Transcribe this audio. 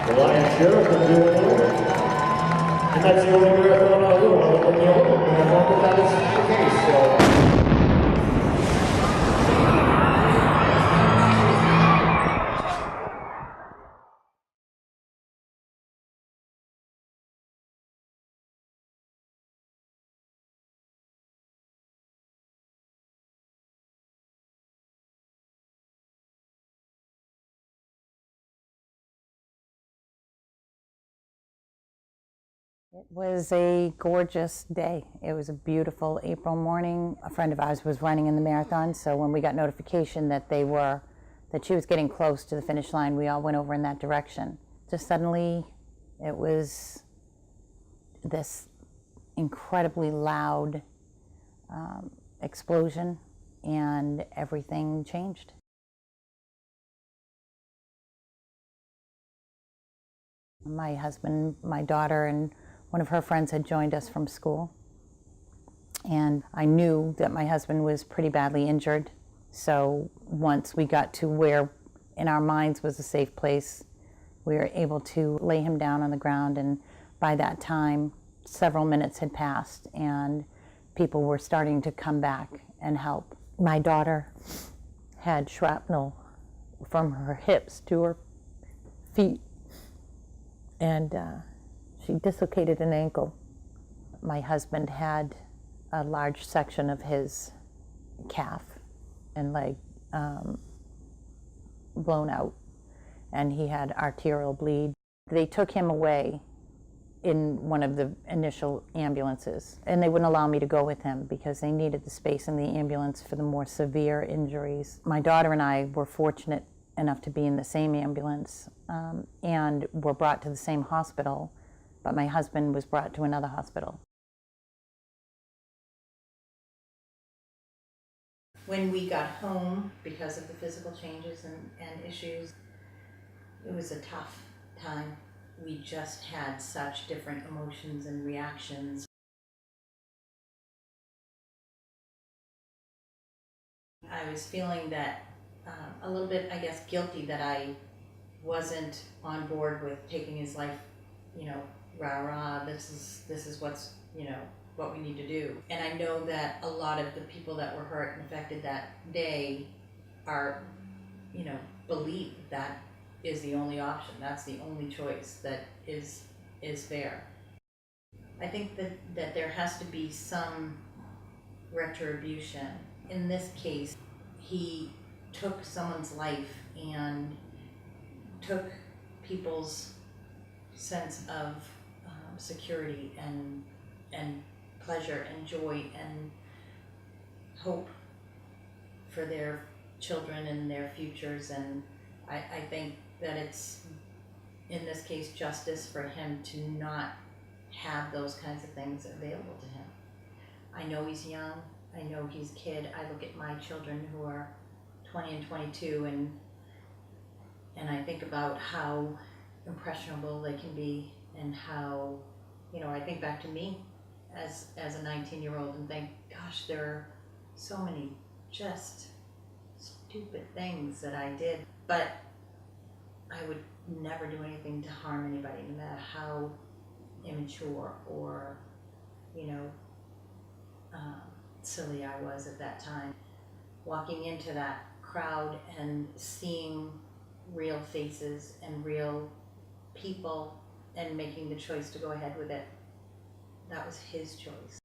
The Lions Sheriff is doing it. And that's the only marathon I will in the Olympic marathon, but that is the case. So. It was a gorgeous day. It was a beautiful April morning. A friend of ours was running in the marathon, so when we got notification that she was getting close to the finish line, we all went over in that direction. Just suddenly, it was this incredibly loud explosion, and everything changed. My husband, my daughter, and one of her friends had joined us from school. And I knew that my husband was pretty badly injured. So once we got to where in our minds was a safe place, we were able to lay him down on the ground. And by that time, several minutes had passed and people were starting to come back and help. My daughter had shrapnel from her hips to her feet. And she dislocated an ankle. My husband had a large section of his calf and leg blown out, and he had arterial bleed. They took him away in one of the initial ambulances, and they wouldn't allow me to go with him because they needed the space in the ambulance for the more severe injuries. My daughter and I were fortunate enough to be in the same ambulance and were brought to the same hospital, but my husband was brought to another hospital. When we got home, because of the physical changes and issues, it was a tough time. We just had such different emotions and reactions. I was feeling that a little bit, I guess, guilty that I wasn't on board with taking his life, rah, this is what's, what we need to do. And I know that a lot of the people that were hurt and affected that day are, believe that is the only option. That's the only choice that is fair. I think that there has to be some retribution. In this case, he took someone's life and took people's sense of security and pleasure and joy and hope for their children and their futures. And I think that it's, in this case, justice for him to not have those kinds of things available to him. I know he's young. I know he's a kid. I look at my children who are 20 and 22 and I think about how impressionable they can be and how, I think back to me as a 19-year-old and think, gosh, there are so many just stupid things that I did, but I would never do anything to harm anybody, no matter how immature or, silly I was at that time. Walking into that crowd and seeing real faces and real people and making the choice to go ahead with it, that was his choice.